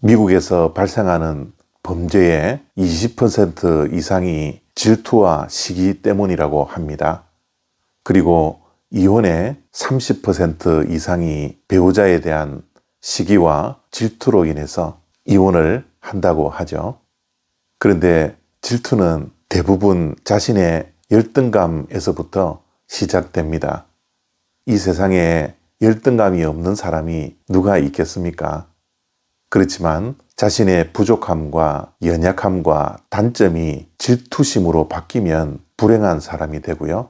미국에서 발생하는 범죄의 20% 이상이 질투와 시기 때문이라고 합니다. 그리고 이혼의 30% 이상이 배우자에 대한 시기와 질투로 인해서 이혼을 한다고 하죠. 그런데 질투는 대부분 자신의 열등감에서부터 시작됩니다. 이 세상에 열등감이 없는 사람이 누가 있겠습니까? 그렇지만 자신의 부족함과 연약함과 단점이 질투심으로 바뀌면 불행한 사람이 되고요.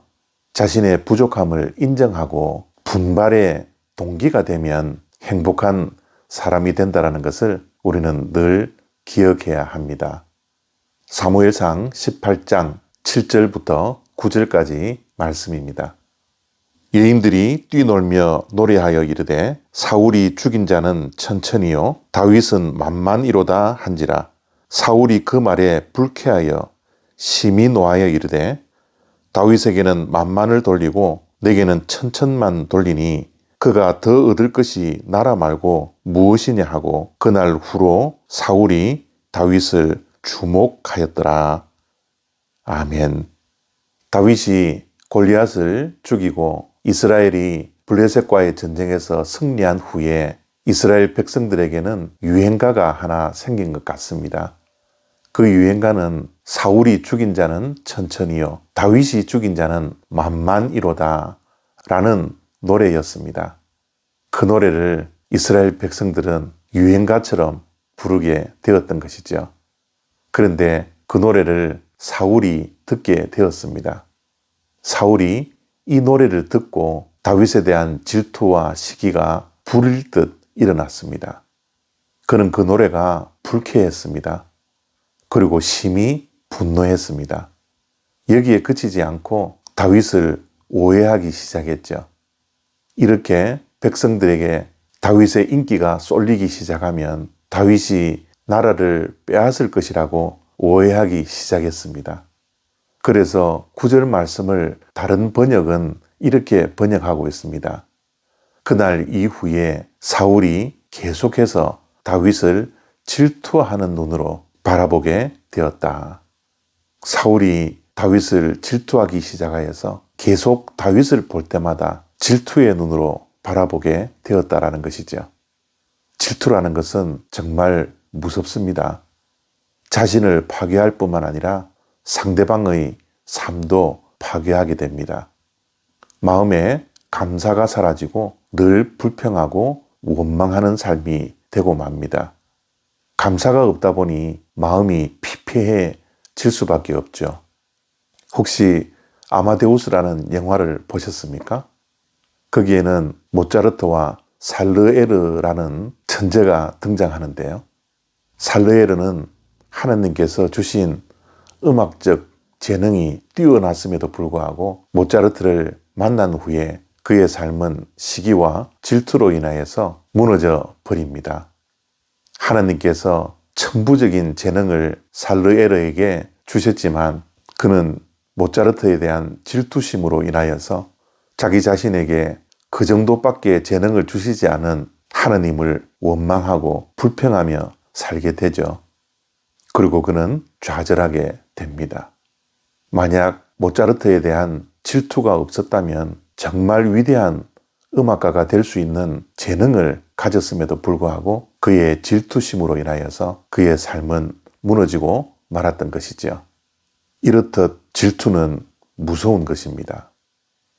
자신의 부족함을 인정하고 분발의 동기가 되면 행복한 사람이 된다는 것을 우리는 늘 기억해야 합니다. 사무엘상 18장 7절부터 9절까지 말씀입니다. 여인들이 뛰놀며 노래하여 이르되 사울이 죽인 자는 천천히요 다윗은 만만이로다 한지라. 사울이 그 말에 불쾌하여 심히 노하여 이르되 다윗에게는 만만을 돌리고 내게는 천천만 돌리니 그가 더 얻을 것이 나라 말고 무엇이냐 하고 그날 후로 사울이 다윗을 주목하였더라. 아멘. 다윗이 골리앗을 죽이고 이스라엘이 블레셋과의 전쟁에서 승리한 후에 이스라엘 백성들에게는 유행가가 하나 생긴 것 같습니다. 그 유행가는 사울이 죽인 자는 천천히요 다윗이 죽인 자는 만만이로다 라는 노래였습니다. 그 노래를 이스라엘 백성들은 유행가처럼 부르게 되었던 것이죠. 그런데 그 노래를 사울이 듣게 되었습니다. 사울이 이 노래를 듣고 다윗에 대한 질투와 시기가 불일 듯 일어났습니다. 그는 그 노래가 불쾌했습니다. 그리고 심히 분노했습니다. 여기에 그치지 않고 다윗을 오해하기 시작했죠. 이렇게 백성들에게 다윗의 인기가 쏠리기 시작하면 다윗이 나라를 빼앗을 것이라고 오해하기 시작했습니다. 그래서 9절 말씀을 다른 번역은 이렇게 번역하고 있습니다. 그날 이후에 사울이 계속해서 다윗을 질투하는 눈으로 바라보게 되었다. 사울이 다윗을 질투하기 시작하여서 계속 다윗을 볼 때마다 질투의 눈으로 바라보게 되었다라는 것이죠. 질투라는 것은 정말 무섭습니다. 자신을 파괴할 뿐만 아니라 상대방의 삶도 파괴하게 됩니다. 마음에 감사가 사라지고 늘 불평하고 원망하는 삶이 되고 맙니다. 감사가 없다 보니 마음이 피폐해질 수밖에 없죠. 혹시 아마데우스라는 영화를 보셨습니까? 거기에는 모차르트와 살르에르라는 천재가 등장하는데요. 살르에르는 하나님께서 주신 음악적 재능이 뛰어났음에도 불구하고 모차르트를 만난 후에 그의 삶은 시기와 질투로 인하여서 무너져 버립니다. 하나님께서 천부적인 재능을 살르에르에게 주셨지만 그는 모차르트에 대한 질투심으로 인하여서 자기 자신에게 그 정도밖에 재능을 주시지 않은 하나님을 원망하고 불평하며 살게 되죠. 그리고 그는 좌절하게 됩니다. 만약 모차르트에 대한 질투가 없었다면 정말 위대한 음악가가 될 수 있는 재능을 가졌음에도 불구하고 그의 질투심으로 인하여서 그의 삶은 무너지고 말았던 것이죠. 이렇듯 질투는 무서운 것입니다.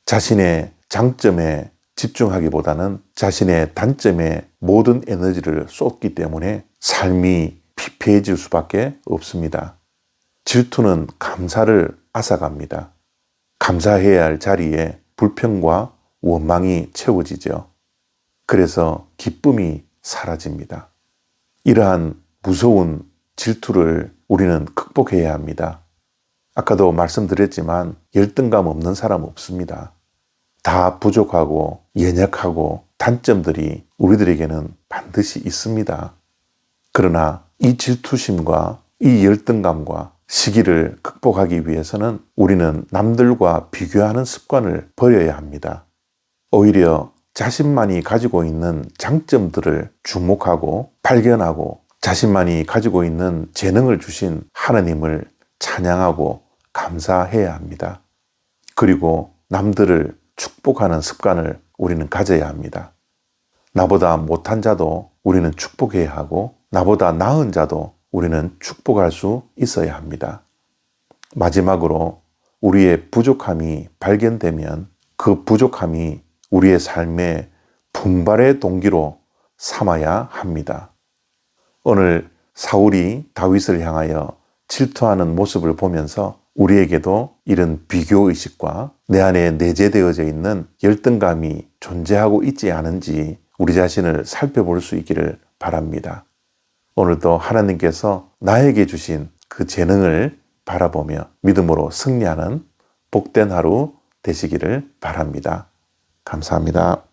자신의 장점에 집중하기보다는 자신의 단점에 모든 에너지를 쏟기 때문에 삶이 피폐해질 수밖에 없습니다. 질투는 감사를 앗아갑니다. 감사해야 할 자리에 불평과 원망이 채워지죠. 그래서 기쁨이 사라집니다. 이러한 무서운 질투를 우리는 극복해야 합니다. 아까도 말씀드렸지만 열등감 없는 사람 없습니다. 다 부족하고 연약하고 단점들이 우리들에게는 반드시 있습니다. 그러나 이 질투심과 이 열등감과 시기를 극복하기 위해서는 우리는 남들과 비교하는 습관을 버려야 합니다. 오히려 자신만이 가지고 있는 장점들을 주목하고 발견하고 자신만이 가지고 있는 재능을 주신 하나님을 찬양하고 감사해야 합니다. 그리고 남들을 축복하는 습관을 우리는 가져야 합니다. 나보다 못한 자도 우리는 축복해야 하고 나보다 나은 자도 우리는 축복할 수 있어야 합니다. 마지막으로 우리의 부족함이 발견되면 그 부족함이 우리의 삶의 분발의 동기로 삼아야 합니다. 오늘 사울이 다윗을 향하여 질투하는 모습을 보면서 우리에게도 이런 비교의식과 내 안에 내재되어져 있는 열등감이 존재하고 있지 않은지 우리 자신을 살펴볼 수 있기를 바랍니다. 오늘도 하나님께서 나에게 주신 그 재능을 바라보며 믿음으로 승리하는 복된 하루 되시기를 바랍니다. 감사합니다.